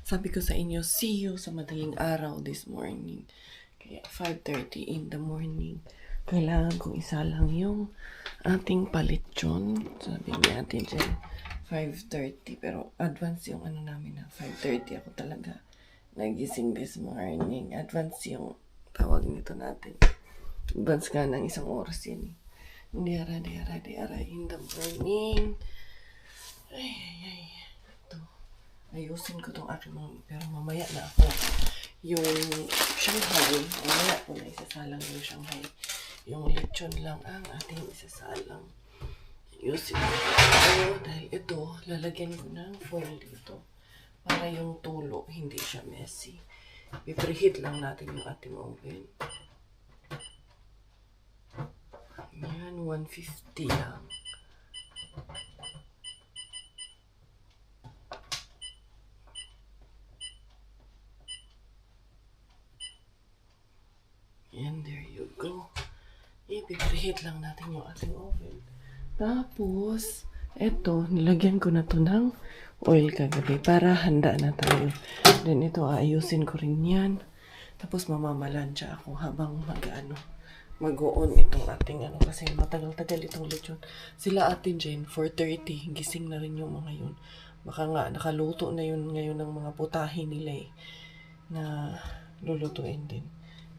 Sabi ko sa inyo, see you sa madaling araw this morning. Kaya 5:30 in the morning. Kailangan kong isa lang yung ating palitsyon. Sabi natin dyan, 5:30. Pero advance yung ano namin na 5:30 ako talaga nagising this morning. Advance yung tawag nito natin. Advance ka ng isang oras yan eh. Diara in the morning. Ay. Ito. Ayusin ko tong aking pero mamaya na ako. Yung Shanghai, mamaya ko na isasalang yung Shanghai. Yung lechon lang ang ating isasalang. Ayusin ko ito dahil ito, lalagyan ko ng foil dito. Para yung tulo, hindi siya messy. I-preheat lang natin yung ating oven. Yan, 150 lang. Yan, there you go. I-preheat lang natin yung ating oven. Tapos, eto, nilagyan ko na to ng oil kagabi para handa na tayo. Then ito, aayusin ko rin yan. Tapos mamamalansya ako habang mag-on itong ating kasi matagal-tagal itong lechon. Sila Ate Jane, 4:30, gising na rin yung mga yun. Baka nga, nakaluto na yun ngayon ng mga putahe nila na lulutuin din.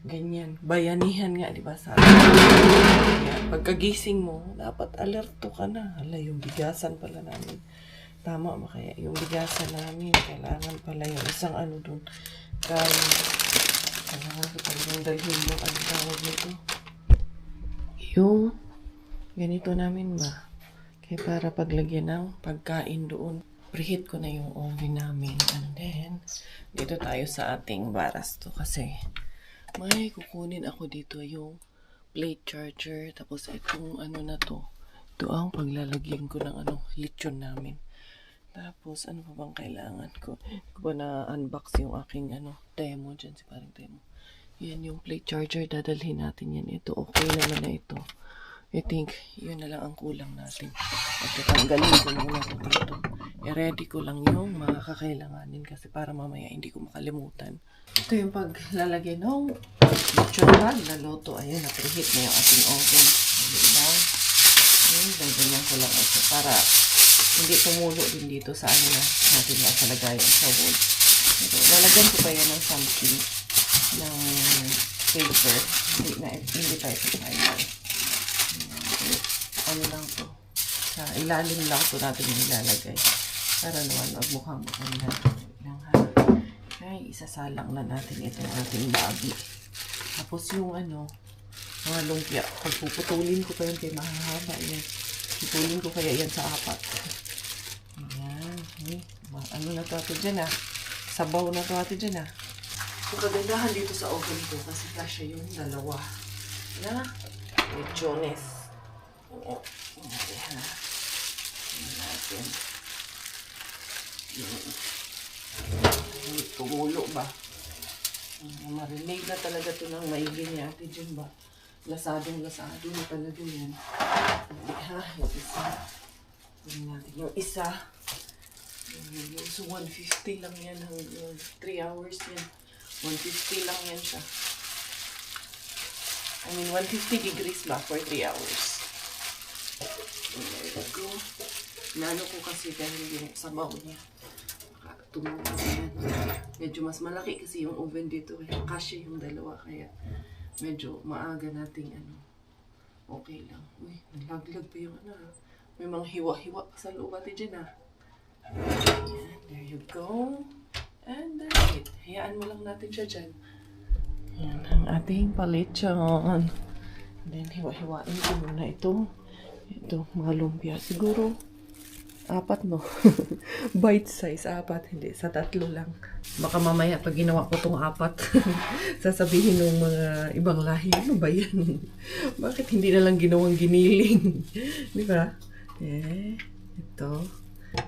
Ganyan. Bayanihan nga, di ba? Sa pagkagising mo, dapat alerto ka na. Hala, yung bigasan pala namin. Tama ba kaya? Yung bigasan namin, kailangan pala yung isang dun. Kailangan ko talagang dalhin yung tawag nito. Yung ganito namin ba? Kaya para paglagyan ng pagkain doon, preheat ko na yung oven namin. And then, dito tayo sa ating barasto kasi may kukunin ako dito yung plate charger. Tapos itong na to. Ito ang paglalagyan ko ng lechon namin. Tapos ano pa bang kailangan ko? Ko ba na-unbox yung aking Temo dyan, si paring Temo. Yan yung plate charger, dadalhin natin yan. Ito, okay naman na ito. I think, yun na lang ang kulang natin. At tatanggalin ko muna ito dito. I-ready ko lang yung mga kakailanganin kasi para mamaya hindi ko makalimutan. Ito yung paglalagay ng lechon bag na loto. Ayun, na-preheat na yung ating oven. Diba? Ayun, dagdagan ko lang ito para hindi tumulo din dito sa natin na sa lagayan sa wood. Ito, lalagyan ko pa yan ng something ng paper. Hindi pa ito final. Lang to. Sa ilalim lang to natin yung ilalagay. Para naman magmukhang na lang ha. Ay, isasalang na natin itong ating babi. Tapos yung mga lumpia. Pagpuputulin ko pa yun kay mahahaba yan. Putulin ko kaya yan sa 4. Ayan. Na to ate dyan Sabaw na to ate dyan Ang kagandahan dito sa oven ko kasi kasya yung dalawa na lechones. Ayan. Natin. Tumulo ba? Marinig na talaga ito ng maigi niya. Ate Jun ba? Lasadong na talaga yan. Yung isa. Yung isa. So 150 lang yan. 3 hours yan. 150 lang yan siya. 150 degrees ba for 3 hours. There you go. Nano ko kasi dahil yung sabaw niya. Tumulo yan. Medyo mas malaki kasi yung oven dito. Kasya yung dalawa. Kaya medyo maaga nating okay lang. Uy, nalaglag pa yung May mga hiwa-hiwa pa sa loob ate dyan Ayan, there you go. And that's it. Hayaan mo lang natin siya dyan. Yan ang ating palechon. Then, hiwa-hiwain ko muna ito. Ito, mga lumpia. Siguro, 4 no? Bite size, 4. Hindi, sa 3 lang. Baka mamaya, pag ginawa ko itong 4, sasabihin ng mga ibang lahi, ano ba yan? Bakit hindi na lang ginawang giniling? Di ba? Ito.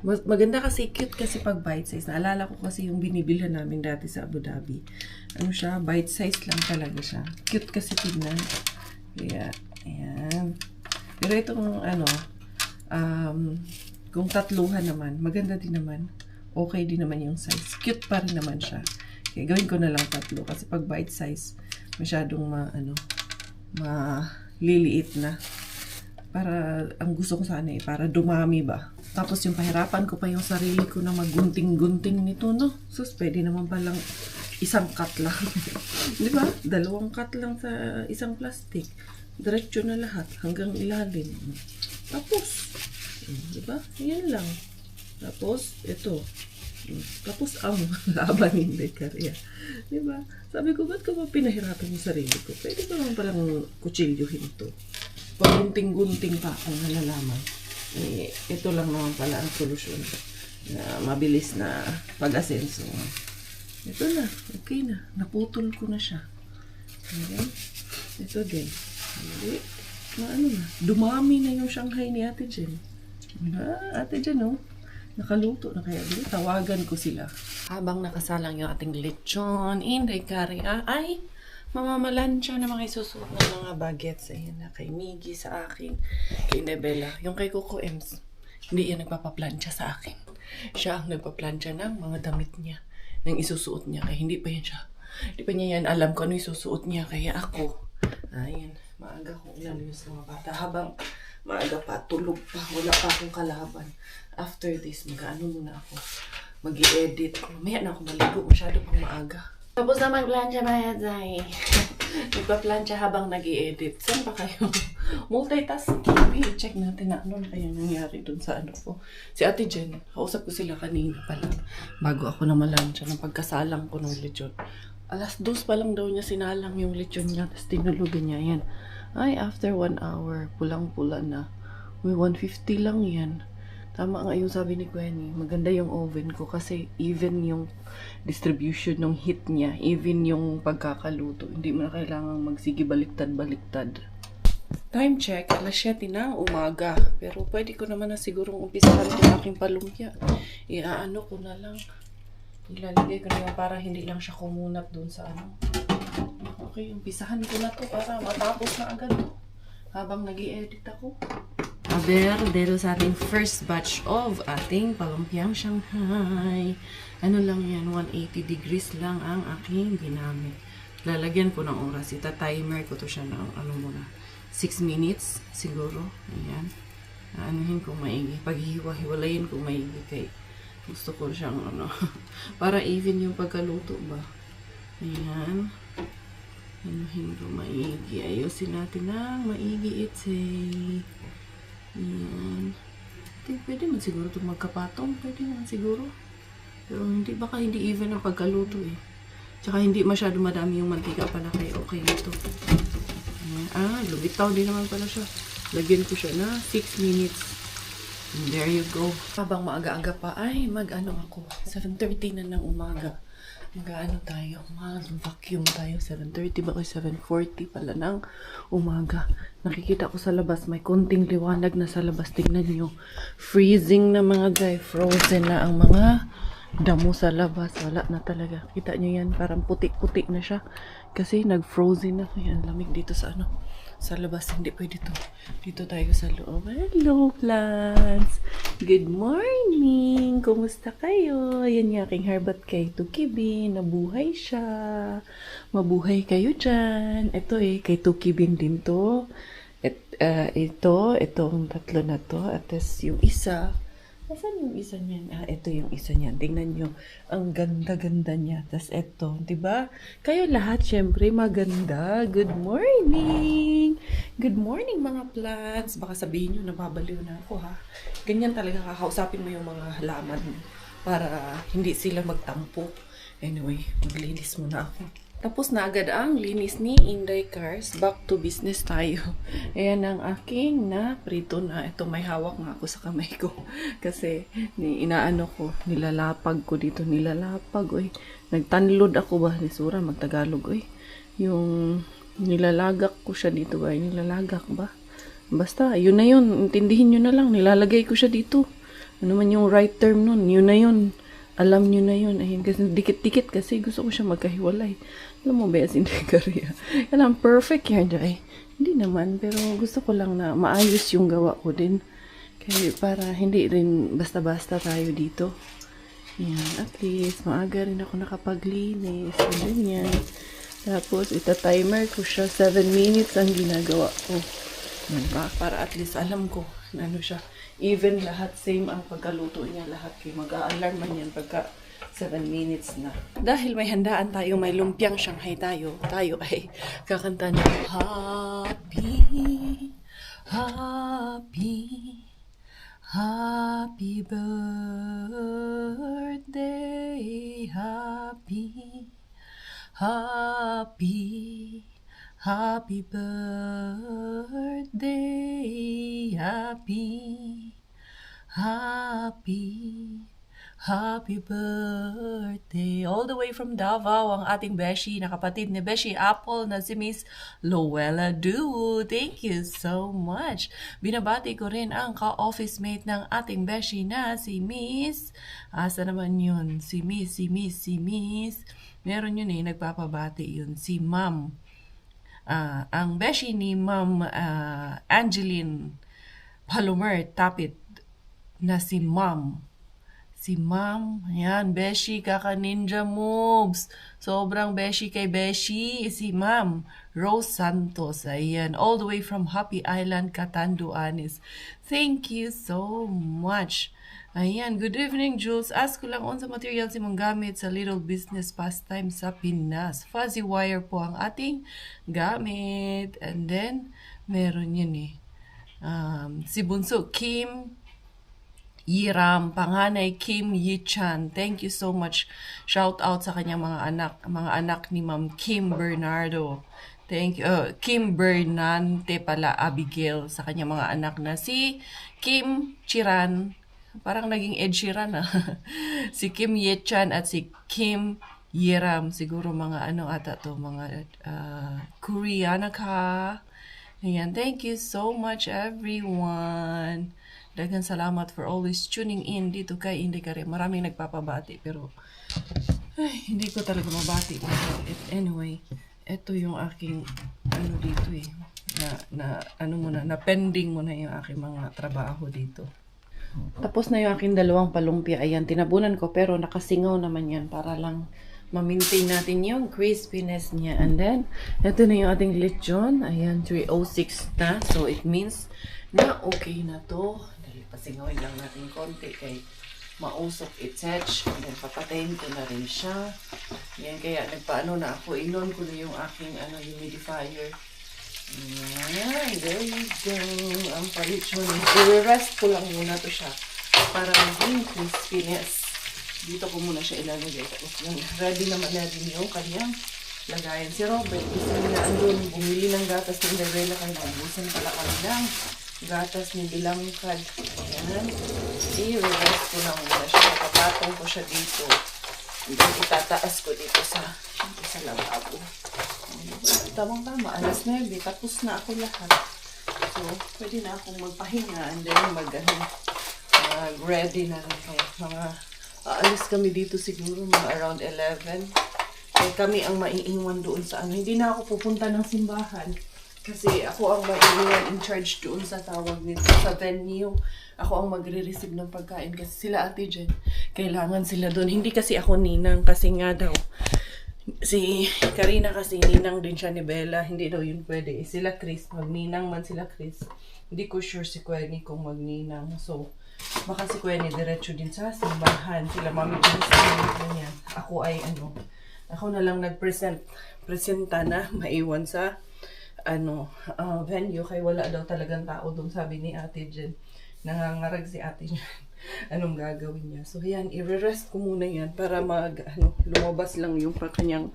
Maganda kasi, cute kasi pag bite size. Naalala ko kasi yung binibilhan namin dati sa Abu Dhabi. Siya, bite size lang talaga siya. Cute kasi tignan. Kaya, ayan. Pero itong kung 3 naman, maganda din naman. okay din naman yung size. Cute pa rin naman siya. Kaya gawin ko na lang 3 kasi pag bite size, masyadong maliliit na. Para, ang gusto ko sana para dumami ba. Tapos yung pahirapan ko pa yung sarili ko na maggunting-gunting nito, no? Sus, pwede naman palang isang cut lang. Di ba? 2 cut lang sa isang plastic. Diretso na lahat hanggang ilalim. Tapos, di ba? Yan lang. Tapos, ito. Tapos ang laban hindi karya. Di ba? Sabi ko, ba't ko ba pinahirapan yung sarili ko? Pwede ba naman palang kutsilyohin ito? Pagunting-gunting pa ang nalalaman. Eh, ito lang naman pala ang solusyon na mabilis na pag-asenso. Ito na, okay na. Naputol ko na siya. Ayan. Ito din. Hindi. Na. Dumami na yung Shanghai ni Ate Jen. Diba? Ate Jen, oh. Nakaluto na kaya. Diba? Tawagan ko sila. Habang nakasalang yung ating lechon, inday kari, ay, mamamalansya na mga isusuot ng mga bagets. Ayan na, kay Miggy sa akin, kay Nebela. Yung kay Coco Ems, hindi yan nagpapaplansya sa akin. Siya ang nagpaplansya ng mga damit niya, ng isusuot niya. Kaya hindi pa yan siya. Hindi pa niya yan alam kung ano isusuot niya. Kaya ako, ayan, maaga kong inalinis ng mga bata. Habang maaga pa, tulog pa, wala pa akong kalaban. After this, mag-ano muna ako. Mag-i-edit. Maya na ako maligo, masyado pang maaga. Tapos na mag-plancha ba yan, Zay? Nagpa-plancha habang nag-i-edit. Saan pa kayo? Multitasking. I-check natin na ano na kaya nangyari dun sa ano ko. Si Ate Jen, kausap ko sila kanina pala. Bago ako na malansya ng pagkasalang ko ng lechon. 2:00 pa lang daw niya sinalang yung lechon niya. Tapos tinulugan niya. Yan. Ay, after 1 hour, pulang-pula na. May 150 lang yan. Tama nga yung sabi ni Gwenny, maganda yung oven ko kasi even yung distribution ng heat niya, even yung pagkakaluto, hindi mo na kailangang magsige baliktad-baliktad. Time check, 7:00 na umaga. Pero pwede ko naman na sigurong umpisahan ko aking palumpia. Iaano ko na lang. Ilalagay ko na yung para hindi lang siya kumunat dun sa ano. Okay, umpisahan ko na to para matapos na agad. Habang nag-i-edit ako. Dito sa ating first batch of ating palumpiang Shanghai. Ano lang yan, 180 degrees lang ang aking ginamit. Lalagyan ko ng oras. Ita-timer ko to siya ng 6 minutes siguro. Ayan. Anuhin ko maigi. Paghihiwa-hiwalayin ko maigi kay gusto ko siyang para even yung pagkaluto ba. Ayan. Anuhin ko maigi. Ayusin natin ng maigi itsay. Ayan. Pwede man siguro itong magkapatong. Pwede man siguro. Pero hindi, baka hindi even ang pagkaluto eh. Tsaka hindi masyado madami yung mantika pala kaya okay ito. Ayan. Lumitaw din naman pala siya. Lagyan ko siya na 6 minutes. And there you go. Habang maaga-aga pa ay mag-ano ako. 7:30 na ng umaga. Mag-ano tayo, mag-vacuum tayo. 7:30 ba o 7:40 pala ng umaga. Nakikita ko sa labas, may konting liwanag na sa labas. Tingnan nyo, freezing na mga guy. Frozen na ang mga damo sa labas. Wala na talaga. Kita nyo yan, parang puti-puti na siya. Kasi nag-frozen na. Ayan, lamig dito sa sa labas, hindi pwede to. Dito tayo sa loob. Hello, plants! Good morning! Kumusta kayo? Ayan yung aking herbat kay Tukibin. Nabuhay siya. Mabuhay kayo dyan. Ito kay Tukibin din to. Itong 3 na to. At yung isa, asan yung isa niyan? Ito yung isa niyan. Tingnan nyo. Ang ganda-ganda niya. Tapos ito, diba? Kayo lahat, syempre, maganda. Good morning! Good morning, mga plants. Baka sabihin nyo, nababaliw na ako, ha? Ganyan talaga, kakausapin mo yung mga halaman para hindi sila magtampo. Anyway, maglinis muna ako. Tapos na agad ang linis ni Inday Cars. Back to business tayo. Ayan ang aking na prito na. Ito may hawak nga ako sa kamay ko. Kasi inaano ko, nilalapag ko dito. Nilalapag, oy. Nagtanlod ako ba? Ni Sura, magtagalog, oy. Yung nilalagak ko siya dito ba? Nilalagak ba? Basta, yun na yun. Intindihin nyo na lang. Nilalagay ko siya dito. Ano man yung right term nun? Yun na yun. Alam nyo na yun. Ayun, kasi dikit-dikit kasi gusto ko siya magkahiwalay. Alam mo ba, hindi kariya. Alam, perfect yan, Jai. Hindi naman, pero gusto ko lang na maayos yung gawa ko din. Kaya para hindi rin basta-basta tayo dito. Yan, at least maaga rin ako nakapaglinis. So, ganyan. Tapos, ita-timer ko siya. 7 minutes ang ginagawa ko. Diba? Para at least alam ko na ano siya. Even lahat, same ang pagkaluto niya. Lahat kayo mag-a-alarm man yan pagka 7 minutes na. Dahil may handaan tayo, may lumpiang Shanghai tayo. Tayo ay kakanta na Happy, Happy, Happy birthday, happy, happy, happy birthday, happy, happy, happy birthday. All the way from Davao, ang ating Beshi, na kapatid ni Beshi Apple na si Miss Luella Du. Thank you so much. Binabati ko rin ang ka-office mate ng ating Beshi na si Miss. Asa naman yun? Si Miss. Meron yun nagpapabati yun. Si Ma'am. Ang Beshi ni Ma'am Angeline Palomer Tapit na si Ma'am. Si Ma'am, ayan, Beshi, kaka-ninja moves. Sobrang Beshi kay Beshi. Si Ma'am Rose Santos, ayan, all the way from Happy Island, Catanduanes. Thank you so much. Ayan, good evening, Jules. Ask ko lang unsa materials imong gamit sa little business pastime sa Pinas. Fuzzy wire po ang ating gamit. And then, meron yun si Bunso, Kim Yiram, panganay Kim Yichan. Thank you so much. Shout out sa kanyang mga anak ni Ma'am Kim Bernardo. Thank you. Kim Bernante pala, Abigail, sa kanyang mga anak na si Kim Chiran. Parang naging Ed Sheeran si Kim Yichan at si Kim Yiram. Siguro mga ata to, mga Koreana ka. Ayan, thank you so much everyone. Daghang salamat for always tuning in dito kay Inday Kare. Maraming nagpapabati pero hindi ko talaga mabati. Anyway, ito yung aking dito na pending mo na yung aking mga trabaho dito. Tapos na yung aking dalawang palumpia. Ayan, tinabunan ko pero nakasingaw naman yan para lang ma-maintain natin yung crispiness niya. And then, ito na yung ating lechon. Ayan, 3:06 na. So, it means na okay na to. Pasingawin lang natin konti kay mausok i-touch. And then, papatayin ko na rin siya. Yan, kaya nagpaano na ako. Inon ko na yung aking humidifier. Yan, there you go. Ang palichon. I-rest ko lang muna to siya para maging crispiness. Dito ko muna siya ilalagay. Tapos yung ready naman na din yung kanyang lagayan. Si Robert, gusto nila andun bumili ng gatas ng Cinderella kaya mabusan pala kami ng gatas ni Bilangkad. Ayan. I-rest ko lang muna siya. Papatong ko siya dito. And then itataas ko dito sa lababo. Tamang-tama. Alas 9. Tapos na ako lahat. So, pwede na akong magpahinga. And then mag-ready na rin kayo. Aalis kami dito siguro mga around 11. Kaya kami ang maiiwan doon sa Hindi na ako pupunta ng simbahan. Kasi ako ang maiiwan in charge doon sa tawag nito, sa venue. Ako ang magre-receive ng pagkain kasi sila ate dyan. Kailangan sila doon. Hindi kasi ako ninang kasi nga daw. Si Karina kasi ninang din siya ni Bella. Hindi daw yun pwede. Sila Chris, magninang man sila Chris. Hindi ko sure si Quenny kung magninang. So, baka si Quenny diretso din sa simbahan. Sila Mami Janice na niya. Ako ay ako na lang presenta na maiwan sa venue kay wala daw talagang tao doon, sabi ni Ate Jen. Nangangarag si Ate Jen. Anong gagawin niya? So yan, i-rest ko muna yan para lumabas lang yung kanyang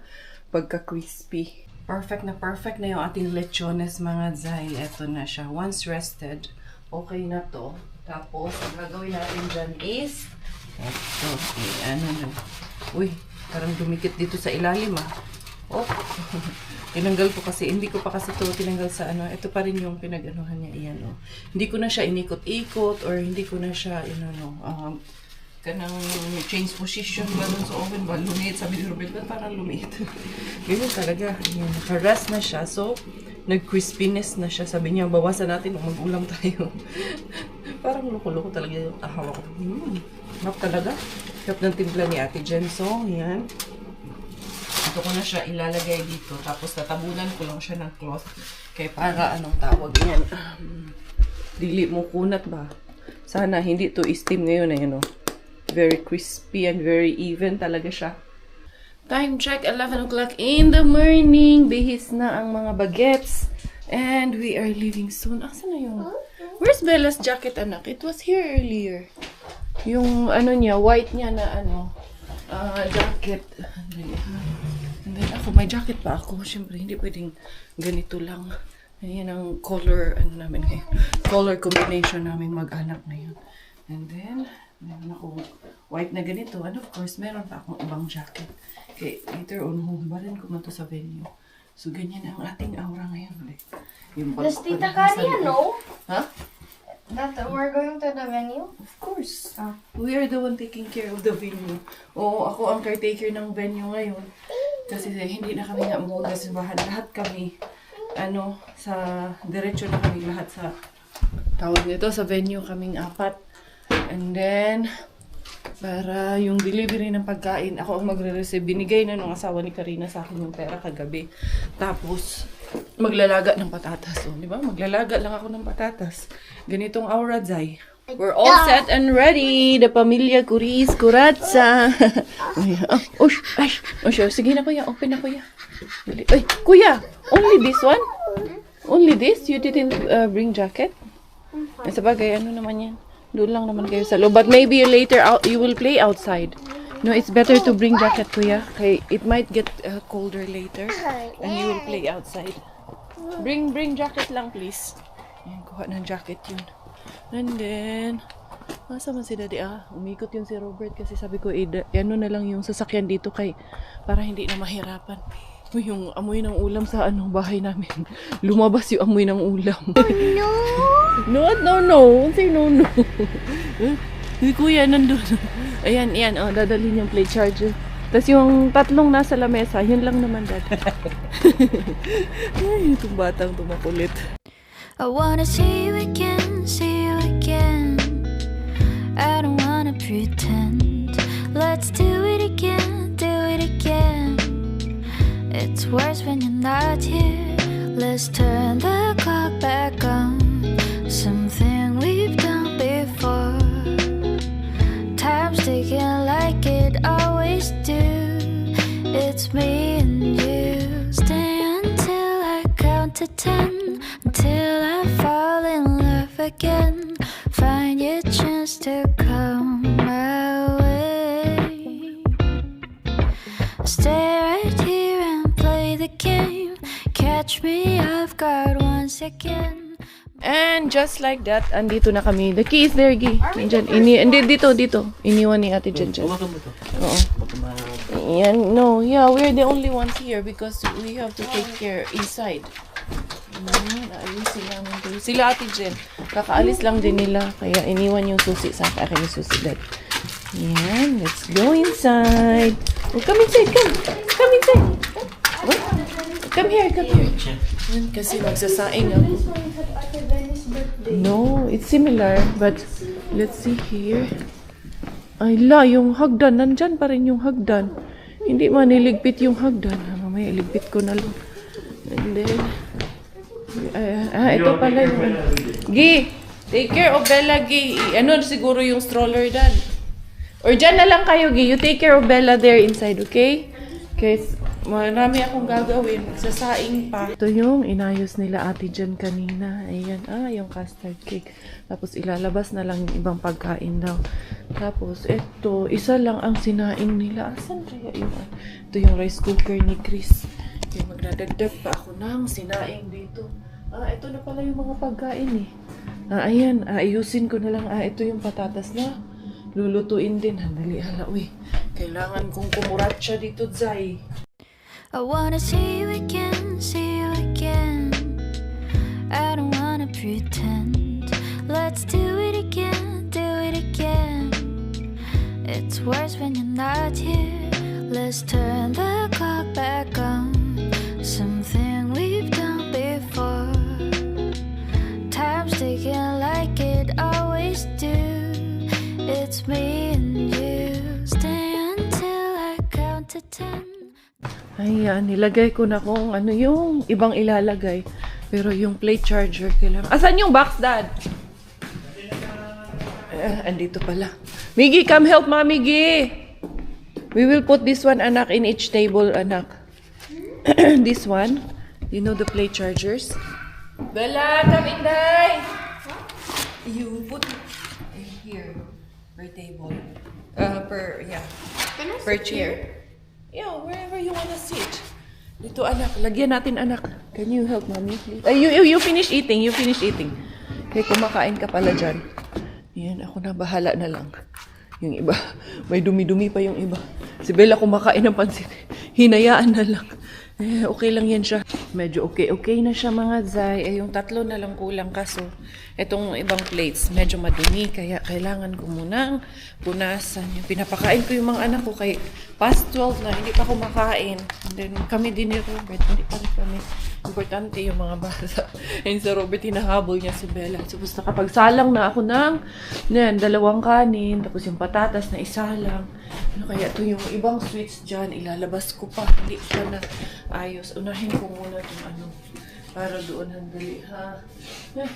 pagka-crispy. Perfect na yung ating lechones mga zay. Ito na siya. Once rested, okay na to. Tapos, ang gagawin natin dyan is ito. Uy, parang dumikit dito sa ilalim Oh. Tinanggal ko kasi, hindi ko pa kasi ito tinanggal sa ito pa rin yung pinag-anuhan niya, Hindi ko na siya inikot-ikot or hindi ko na siya, kanang change position ba dun sa oven ba, lumit, sabi ni Robert, ba't parang lumit? Ganyan talaga, naka-rest na siya, so, nag-crispiness na siya, sabi niya, bawasan natin, mag-ulam tayo. Parang loko-loko talaga yung tahawa ko. Map talaga. Cup ng timpla ni Ate Jen. So, yan. Ito ko na siya ilalagay dito. Tapos tatabunan ko lang siya ng cloth. Kaya para anong tawag yan? Dili mo kunat ba? Sana hindi to steam ngayon eh, Very crispy and very even talaga siya. Time check, 11 o'clock in the morning. Bihis na ang mga bagets. And we are leaving soon. Asan na yung... Where's Bella's jacket, anak? It was here earlier. Yung niya, white niya na jacket. And then ako, may jacket pa ako. Siyempre, hindi pwedeng ganito lang. Ayan ang color, namin ngayon. Color combination namin mag-anak ngayon. And then, meron ako white na ganito. And of course, meron pa akong ibang jacket. Okay, later on, huhubarin ko man to sa venue. So, ganyan ang ating aura ngayon. Yung Does Tita Kania know? Huh? That we're going to the venue? Of course. We are the one taking care of the venue. Oo, ako ang caretaker ng venue ngayon. Kasi hindi na kami nga mga simbahan. Lahat kami, sa diretso na kami lahat sa tawag nito, sa venue kaming 4. And then, para yung delivery ng pagkain, ako ang magre-receive. Binigay na nung asawa ni Karina sa akin yung pera kagabi. Tapos, maglalaga ng patatas. Di ba? Maglalaga lang ako ng patatas. Ganitong aura, Zay. We're all set and ready. The Pamilya Curiz Curatza. Sige na, kuya. Open na, kuya. Ay, kuya! Only this one? Only this? You didn't bring jacket? Sa bagay, naman yan? Doon lang naman kayo sa loob. But maybe later you will play outside. No, it's better to bring jacket, kuya. Okay, it might get colder later. And you will play outside. Bring jacket lang, please. Ayan, kuha ng jacket yun. And then, masa man si Daddy? Umikot yun si Robert kasi sabi ko, na lang yung sasakyan dito para hindi na mahirapan. Yung amoy ng ulam sa bahay namin. Lumabas yung amoy ng ulam. No! No. Say no. Kuya, nandun. Ayan, dadalhin yung plate charger. Tapos yung 3 nasa lamesa, yun lang naman dati. Ay, itong batang tumakulit. I wanna see you again, see you again. I don't wanna pretend. Let's do it again, do it again. It's worse when you're not here. Let's turn the clock back on. Something we've done before. Time's ticking like it always do. It's me and you. Stay until I count to 10. Until I fall in love again. Find your chance to come my way. Stay right here and play the game. Catch me off guard once again. And just like that, andito na kami. The key is there, Gi. Nandyan. Dito. Iniwan ni Ate Jen. Oo. Yan, no. Yeah, we're the only ones here because we have to take care inside. Naalisin namin dito. Sila Ate Jen. Kakaalis lang din nila. Kaya iniwan yung susi sa akin yung susi dad. Yan. Let's go inside. Oh, come inside. Come inside. What? Come here. Yan, kasi magsasaing ako. No, it's similar. But, let's see here. Ay yung hagdan. Nandyan pa rin yung hagdan. Hindi man niligpit yung hagdan. Mamaya iligpit ko na lang. And then, ito pala yung... Gi, take care of Bella, Gi. Siguro yung stroller, Dad. Or dyan na lang kayo, Gi. You take care of Bella there inside, okay? Okay, marami akong gagawin. Sasaing pa. Ito yung inayos nila Ate Jen kanina. Ayan, yung custard cake. Tapos ilalabas na lang yung ibang pagkain daw. Tapos, ito, isa lang ang sinaing nila. Asan kaya yung... Ito yung rice cooker ni Chris. Yung magdadagdag pa ako ng sinaing dito. Ito na pala yung mga pagkain eh. Ayan, ayusin ko na lang. Ito yung patatas na lulutuin din. Handali, kailangan kong kumuratsa dito, Zay. I wanna see you again, see you again. I don't wanna pretend. Let's do it again, do it again. It's worse when you're not here. Let's turn the clock back on. Something we've done before. Time's ticking like it always do. It's me and you. Ayan, nilagay ko na kung ano yung ibang ilalagay. Pero yung plate charger kailangan. Asan yung box, Dad? Andito pala. Miggy, come help Mommy, Miggy! We will put this one, anak, in each table, anak. This one. You know the plate chargers? Bella, come in, Day! You put it in here. Per table. Per chair. Yeah, wherever you wanna sit. Dito, anak. Lagyan natin, anak. Can you help Mommy, please? You finish eating. You finish eating. Okay, kumakain ka pala dyan. Yan, ako na. Bahala na lang. Yung iba, may dumi-dumi pa yung iba. Si Bella kumakain ng pansit. Hinayaan na lang. Okay lang yan siya. Medyo okay na siya mga Zay. Yung 3 na lang kulang kaso. Itong ibang plates, medyo madumi. Kaya kailangan ko munang punasan. Yung pinapakain ko yung mga anak ko kay past 12 na, hindi pa kumakain. And then kami din ni Robert, hindi pa rin kami. Importante yung mga bata. And sa Robert, hinahabol niya si Bella. Tapos nakapagsalang na ako ng 2 kanin. Tapos yung patatas na isalang. Ano kaya ito yung ibang sweets dyan, ilalabas ko pa. Hindi siya na ayos. Unahin ko muna itong ano. Para doon handali, ha?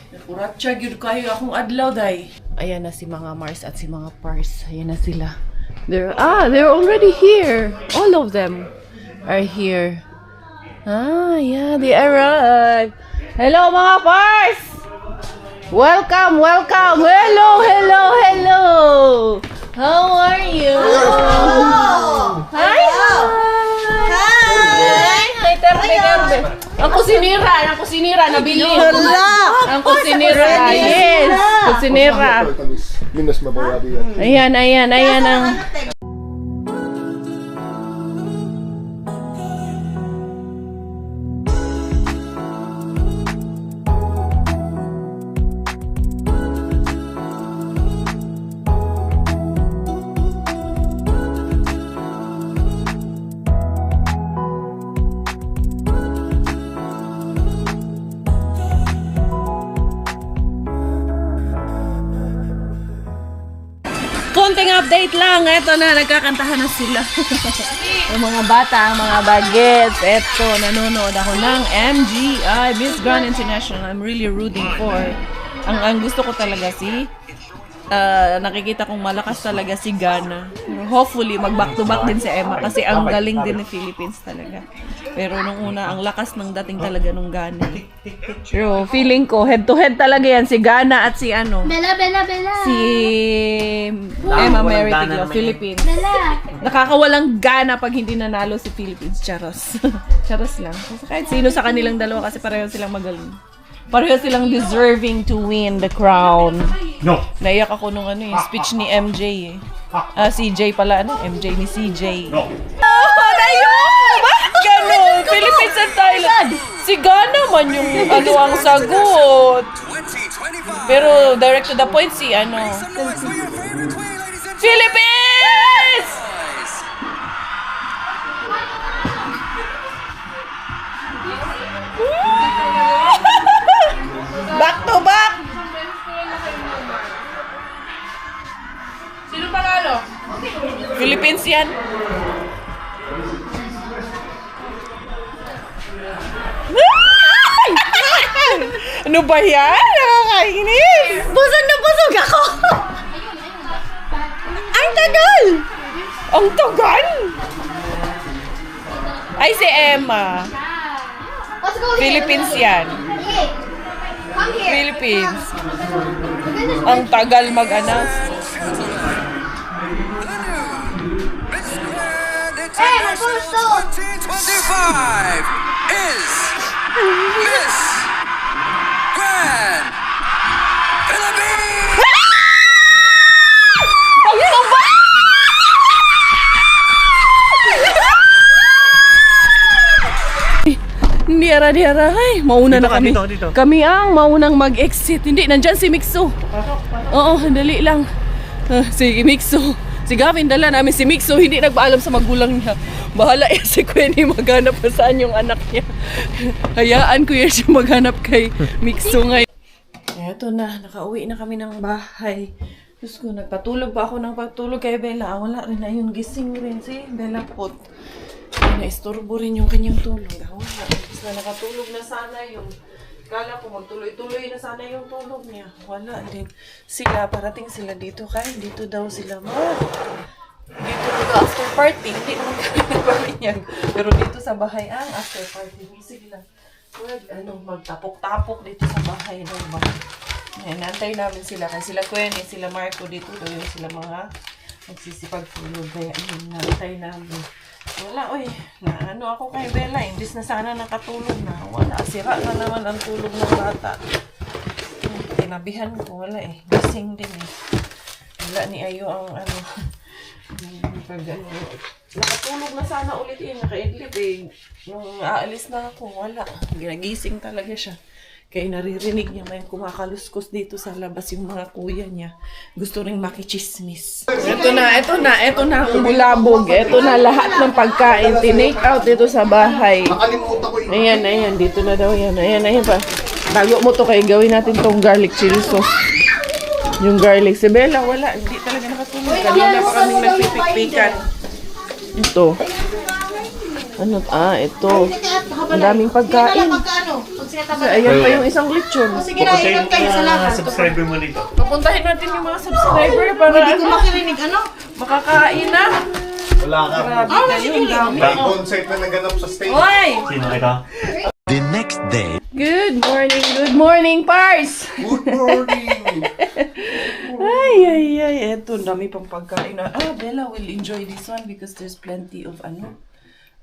Nakuratsa, yun kayo akong adlaw, day. Ayan na si mga Mars at si mga Pars. Ayan na sila. They're already here. All of them are here. Yeah, they arrived. Hello, mga Pars! Welcome! Hello! How are you? Hi! Hi, terbe. Ang kusinira, nabili. Ang kusinira, yes. Kusinira. Minas mabawabi yan. Ayan ang... Konting update lang. Eto na, nagkakantahan na sila. Yung mga bata, mga bagets. Eto, nanonood ako ng MGI, Miss Grand International. I'm really rooting for. Ang gusto ko talaga nakikita kong malakas talaga si Ghana. Hopefully, mag-back to back din si Emma kasi ang galing din ng Philippines talaga. Pero nung una, ang lakas ng dating talaga nung Ghana. Pero feeling ko, head to head talaga yan. Si Ghana at si ano. Bella. Si Emma Merritt, Philippines. Bella. Nakakawalang gana pag hindi nanalo si Philippines. Charos. Charos lang. Kasi kahit sino sa kanilang dalawa kasi pareho silang magaling. Pareho silang deserving to win the crown. No. Naiyak ako nung speech ni MJ CJ pala, MJ ni CJ. No. Bakit ganun? Philippines and Thailand. Si Ghana man yung ang sagot. Pero direct to the point si Philippines! Back to back! Sino panalo? Philippines yan. Ano ba yan? Nakakainis! Busog na busog ako! Ang tagal! Ang tagal! Ay, si Emma. Let's go here. Philippines yan. Okay. Come here. Philippines. Ang tagal mag-announce. Hey, my phone's still. 2025 is Miss Grand Philippines! Ano ba? Hindi ara. Ay, mauna na kami. Dito. Kami ang maunang mag-exit. Hindi, nandyan si Mixo. Oo, dali lang. Si Mixo. Si Gavin, dala namin si Mixo. Hindi nagpaalam sa magulang niya. Bahala si Queenie maghanap pa saan yung anak niya. Hayaan ko yan siya maghanap kay Mixo ngayon. Eto na, nakauwi na kami ng bahay. Diyos ko, nagpatulog pa ako ng pagtulog kay Bella. Wala rin na yun, gising rin si Bella Pot. naistorbo rin yung kanyang tulog. Wala. Tapos na nakatulog na sana yung... Kala ko magtuloy-tuloy na sana yung tulog niya. Wala din. Sila, parating sila dito. Kaya dito daw sila dito after party. Hindi naman kami nagpaminyan. Pero dito sa bahay ang after party. Sige lang. Magtapok-tapok dito sa bahay. Nantay namin sila. Kaya sila Quenny, sila Marco dito daw yung sila mga nagsisipagtulog. Kaya nantay namin. Wala, oy. Ako kay Bella. Imbis na sana nakatulog na. Wala. Sira na naman ang tulog ng bata. Tinabihan ko. Wala eh. Gising din eh. Wala ni Ayo ang nakatulog na sana ulit eh. Nakaidlip eh. Nung aalis na ako, wala. Ginagising talaga siya. Kaya naririnig niya may kumakaluskos dito sa labas yung mga kuya niya. Gusto ring makichismis. Ito na ang bulabog. Ito na lahat ng pagkain. Tinake out dito sa bahay. Nakalimutan ko yung... Ayan, dito na daw yan. Ayan pa. Bago mo to kayo, gawin natin tong garlic chili sauce. Yung garlic. Si Bella, wala. Hindi talaga nakatulog. Kanina pa kaming nagpipikpikan. Ito. Ito. Ang daming pagkain. Ayan pa yung isang lechon. Sige na, ikot kayo sa lahat. Subscriber mo dito. Papuntahin natin yung mga subscriber para Hindi ko makirinig, ano? makakain na. Wala ka. Grabe kayo, ang dami. May concert na naganap sa stage. Hoy! Sino ito? The next day. Good morning, Pars! Good morning! Ay. Eto, dami pang pagkain na. Bella will enjoy this one because there's plenty of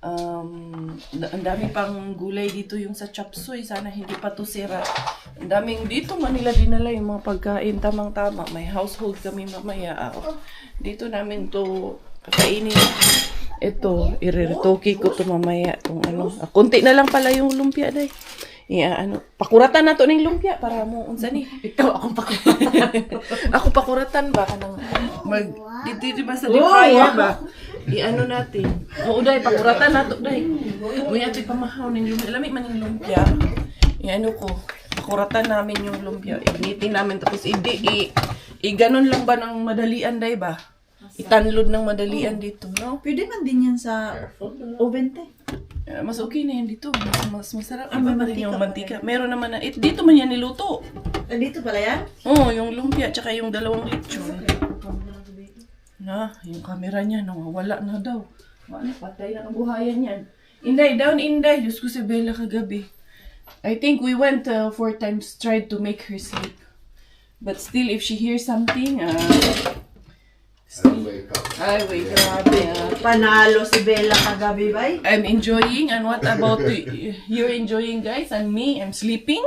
ang dami pang gulay dito yung sa chop suey. Sana hindi pa to sira. Ang daming dito Manila dinala yung mga pagkain. Tamang-tama. May household kami mamaya. Dito namin to kakainin. Ito, iriretoki ko to mamaya. Kunti na lang pala yung lumpia day. Pakuratan na to ng lumpia para mo unsa ni. Ikaw akong pakuratan. Ako pakuratan ba kanang dito ba sa deep fryer ba? Natin. Oo day, pakuratan na to day. Unya to'y pamahaw ng lumpia. Lami man yung lumpia. Pakuratan namin yung lumpia. Ignitin namin tapos ganon lang ba ng madalian day ba? Itanlod ng madalian dito, no? Pwede man din yan sa oven, te. Mas okay na yan dito. Mas masarap. Iba pa rin yung mantika. Meron naman na, dito man yan niluto. Dito pala yan? Oo, yung lumpia, tsaka yung dalawang lechon. Yung camera niya, nawawala na daw. Patay na ang buhayan yan. Inday, Diyos ko si Bella kagabi. I think we went 4 times, tried to make her sleep. But still, if she hears something, ay, wait, grabe. Panalo si Bella kagabi, bay. I'm enjoying, and what about you're enjoying, guys? And me, I'm sleeping?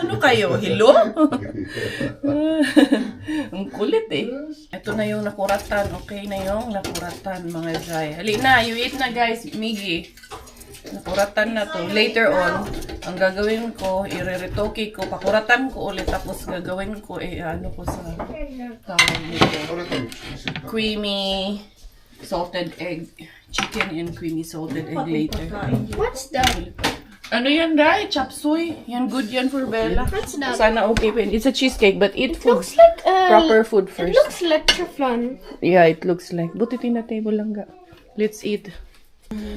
Ano kayo? Hello? Ang kulit eh. Ito na yung nakuratan. Okay na yung nakuratan, mga dry. Halina, you eat na, guys. Miggy. Nakuratan na to. Later on, ang gagawin ko, ireretoki ko, pakuratan ko ulit, tapos gagawin ko, ko sa tawag nito. Creamy salted egg. Chicken and creamy salted egg later. What's that? Ano yan, Dai? Chop suey? Yan, good yan for Bella. What's that? Sana okay pa yun. It's a cheesecake, but eat food. Looks like Proper food first. It looks like flan. Yeah, it looks like. Buti tina-table lang ga. Let's eat.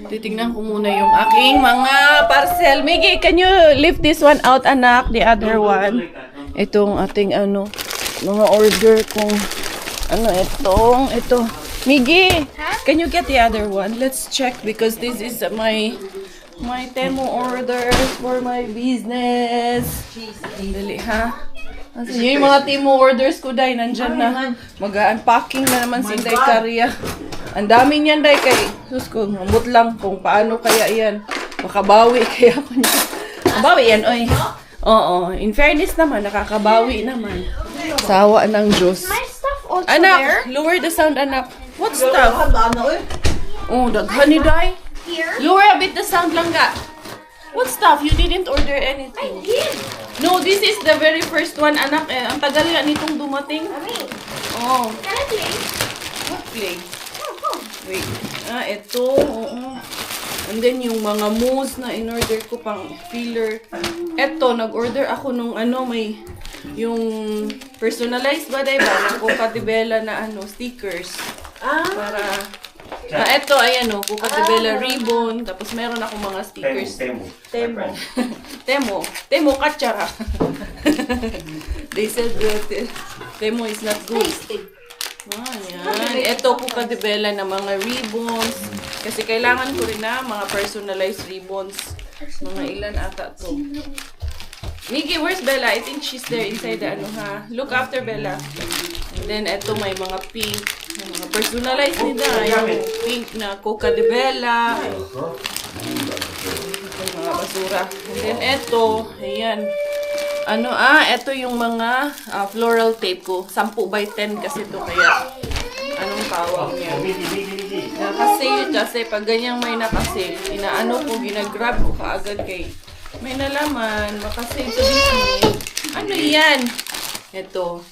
Titingnan ko muna yung aking mga parcel. Miggy, can you lift this one out, anak? The other one. Itong ating mga order kong ito. Miggy, can you get the other one? Let's check because this is my Temu orders for my business. Dali, ha? Yung mga Temu orders ko, Day, nandyan na. Mag-unpacking na naman si Day Karya. Ang dami niyan, Day, kay sus ko, mambut lang kung paano kaya yan. Makabawi kaya ako niya. Makabawi yan, oy. Oo, in fairness naman, nakakabawi naman. Sawa ng Diyos. My stuff also Anak, there. lower the sound, anak. What stuff? Oh, daghan ni Day. Here. Lower a bit the sound lang ga. What stuff? You didn't order anything. Here. No, this is the very first one, anak. Ang tagal nga nitong dumating. Mommy, Oh, can I play? what play? Oh. Wait. Ito. Oo. And then yung mga mousse na in-order ko pang filler. Ito, nag-order ako nung may yung personalized ba, diba? Na Coca-Cola na stickers. Para Ito, ayan o, Cuca de Bella ribbon. Tapos meron akong mga stickers. Temo, katsara. They said that Temo is not good. Yan. Ito, Cuca de Bella na mga ribbons. Kasi kailangan ko rin na mga personalized ribbons. Mga ilan ata to. Nikki, where's Bella? I think she's there inside the ano ha. Look after Bella. And then, eto may mga pink. May mga personalized nila. Yung pink na Cuca de Bella. Mga basura. And then, eto. Ayan. Eto yung mga floral tape ko. 10 by 10 kasi to kaya. Anong tawag niya? Nakasale kasi pag ganyang may nakasale, ginagrab ko kaagad kay may nalaman, makasave to Disney. Ano yan? Ito.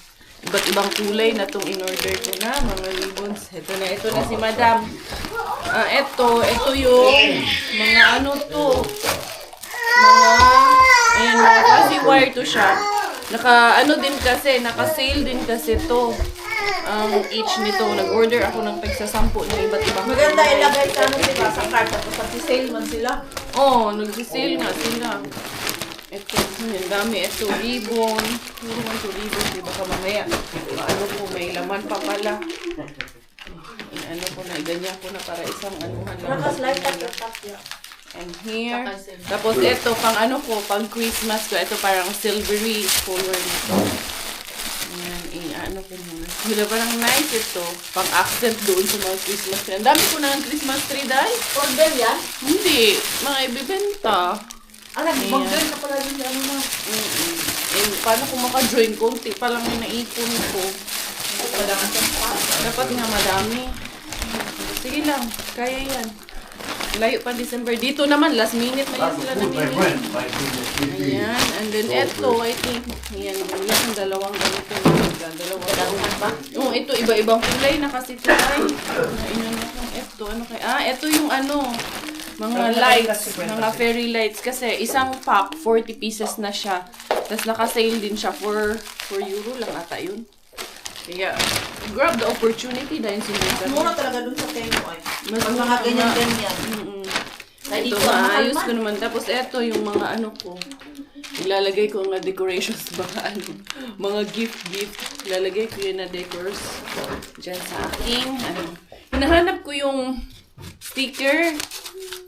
Iba't ibang kulay na itong in-order ko na. Mga ribbons. Ito na si Madam. Ito yung mga ayan, kasi wire to siya. Naka-sale din kasi to. Each nito, nag-order ako ng tagsa 10 na iba't ibang maganda ilagay sa diba? Sa cart. Tapos nag-sale man sila. Nag-sale nga sila. Ito, yung dami. Ito, ribbon. Puro man ito ribbon. Diba ka mamaya? May laman pa pala. Ganyan ko na para isang anuhan lang. Nakaslide tap ya. And here. Tapos ito, pang Christmas ko. Ito parang silvery color nito. Ayan, Wala parang nice ito. Pang accent doon sa mga Christmas tree. Ang dami ko na ng Christmas tree dahil. Order yan? Hindi. Mga ibibenta. Mag-join ka pala din na. Paano kung maka-join? Konti pa lang yung naipon ko. Dapat nga madami. Sige lang. Kaya yan. Layo pa December. Dito naman, last minute na yan sila namimili. Ayan. And then eto, I think, ayan, yung dalawang ganito. Dalawang ba? Ito, iba-ibang kulay na kasi ito ay. Ito yung mga lights, mga fairy lights. Kasi isang pack, 40 pieces na siya. Tapos naka-sale din siya for euro lang ata yun. Kaya, grab the opportunity dahil sinundan. Mura talaga dun sa Temo ay. Mas mga ganyan-ganyan. Ito, maayos ko naman. Tapos, ito yung mga ko. Ilalagay ko nga decorations. Baka mga gift. Ilalagay ko yun na decors. Diyan sa aking, hinahanap ko yung sticker.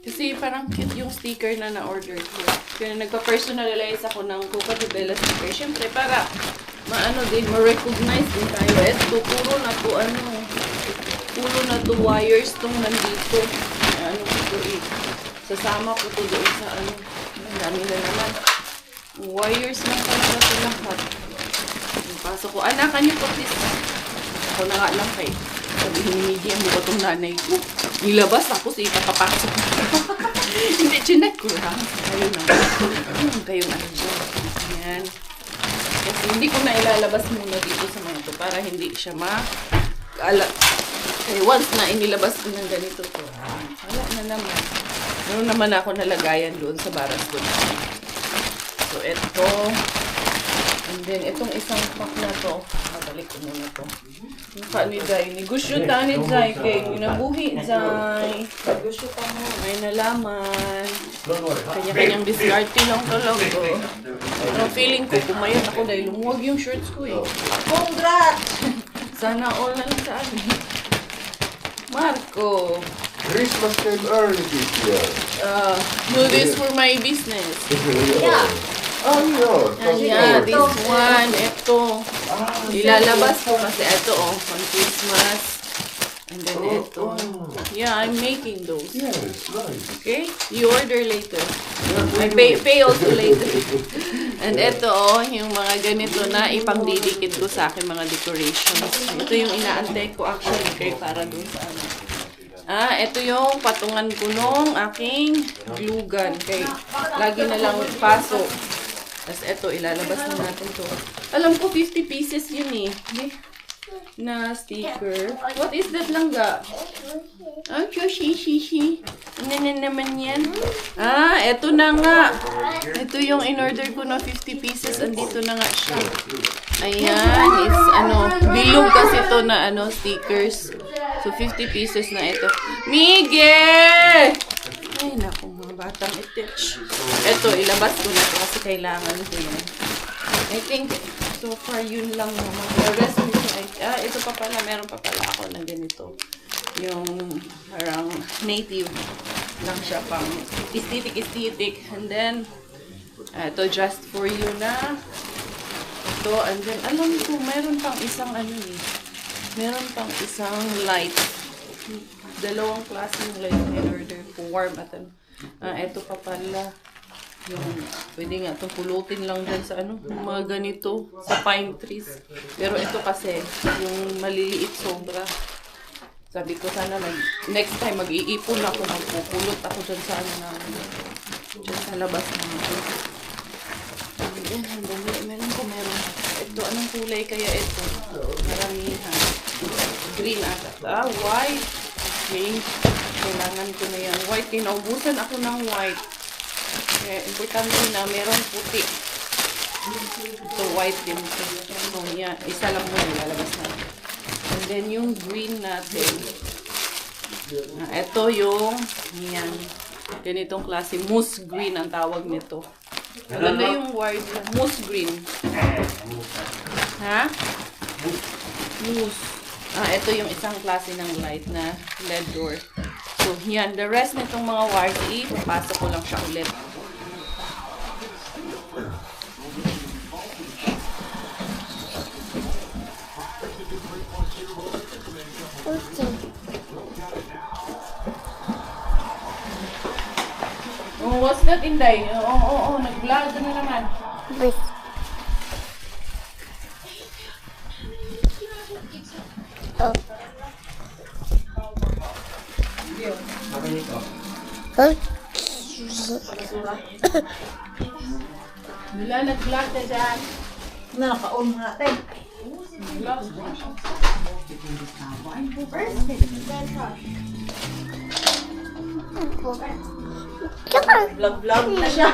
Kasi parang cute yung sticker na na-order ko. Kaya nagpa-personalize ako ng Cuca de Bella sticker. Siyempre, para ma-recognize din tayo. Ito, puro na to wires tong nandito. Sasama ko to doon sa ang dami na naman. Wires na talaga ito lahat. Pasok ko, can you put this? Ako na nga lang kay sabihin ni Miggy, ano ba itong nanay ko? Nilabas tapos ipapapasok. Hindi, chinek ko lang. Kayong dyan. Ayan. Kasi hindi ko na ilalabas muna dito sa mga ito para hindi siya makaalat. Kaya once na inilabas ko ng ganito to, wala na naman. Meron naman ako nalagayan doon sa baras doon. So, ito. And then, itong isang pack na to. Balik ko muna to. Mukha ni Zay. Negosyo ta ni Zay. Kaya ginabuhi, Zay. Negosyo pa mo. May nalaman. Kanya-kanyang diskarte lang talaga. Pero feeling ko, pumayat ako dahil lumuwag yung shorts ko eh. Congrats! Sana all na lang sa amin. Marco. Christmas came early this year. Do this for my business. Yeah. Ayan, this one, ito. Ilalabas ko kasi ito, on Christmas. And then ito. Yeah, I'm making those. Yes, nice. Okay? You order later. I pay also later. And ito, yung mga ganito na ipangdidikit ko sa akin mga decorations. Ito yung inaantay ko actually kay para dun sa ano. Ito yung patungan ko nung aking glue gun. Kay lagi na lang pasok. Tapos ito, ilalabas na natin to. Alam ko, 50 pieces yun eh. Na sticker. What is that langga? Shi. Ano na naman yan? Ito na nga. Ito yung in-order ko na 50 pieces. Andito na nga siya. Ayan. Is, bilog kasi to na stickers. So, 50 pieces na ito. Miguel! Ay, naku, mga batang itich. Ito, ilabas ko na ito kasi kailangan ko yan. I think, so far, yun lang naman. The rest of ito pa pala, meron pa pala ako na ganito. Yung parang native lang siya, pang aesthetic. And then, ito just for you na. Ito, and then, alam ko, meron pang isang meron pang isang light. Dalawang klaseng light in order for warm. At ito pa pala. Yung, pwede nga itong pulutin lang dyan sa mga ganito, sa pine trees. Pero ito kasi, yung maliliit sobra. Sabi ko sana next time mag-iipon ako, magpupulot ako dyan sa dyan sa labas namin. Meron. Ito, anong kulay kaya ito? Maramihan. Green ata. White. Okay. Kailangan ko na yan. White. Kinaubusan ako ng white. Kaya importante na merong puti. Ito, white din ito. So, yan. Isa lang muna lalabas natin. And then, yung green natin. Ito yung, yan. Ganitong klase. Moose green ang tawag nito. Maganda yung word. Moose green. Ha? Moose. Ito yung isang klase ng light na LED door. So, yan. The rest nitong mga wires, ipapasok ko lang siya ulit. Oh, what's that, Inday? Nag-vlog ka na naman. Wala, nag-vlog ka dyan. Naka-on nga tayo. Vlog na siya.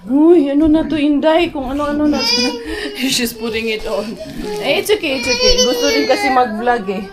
Uy, ano na to, Inday? Kung ano-ano na to. She's putting it on. It's okay. Gusto rin kasi mag-vlog eh.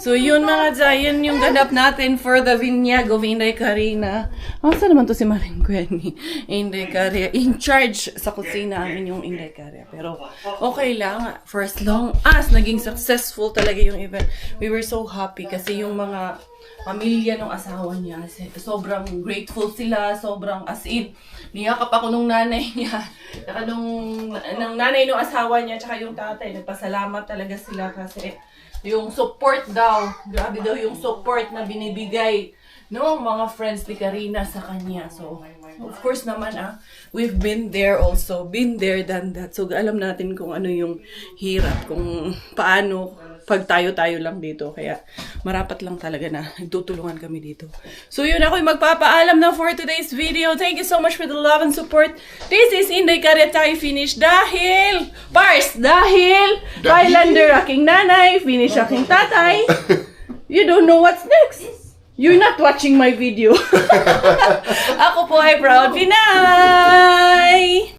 So, yun mga Zayan, yung ganap natin for the Vinyag of Inday Karina. Saan naman to si Maring Gwenny? Inday Karina. In charge sa kusina amin yung Inday Karina. Pero, okay lang. For as long as naging successful talaga yung event, we were so happy kasi yung mga pamilya ng asawa niya, sobrang grateful sila, sobrang as in, niyakap ako nung nanay niya, saka nung nanay ng asawa niya, tsaka yung tatay, nagpasalamat talaga sila kasi yung support daw, grabe daw yung support na binibigay ng mga friends ni Karina sa kanya. So, of course naman we've been there also, been there, done that. So, alam natin kung ano yung hirap, kung paano pag tayo-tayo lang dito. Kaya, marapat lang talaga na nagtutulungan kami dito. So, yun, ako'y magpapaalam na for today's video. Thank you so much for the love and support. This is Inday Karya tayo finish dahil Thailander aking nanay, finish aking tatay. You don't know what's next. You're not watching my video. Ako po ay proud Pinay!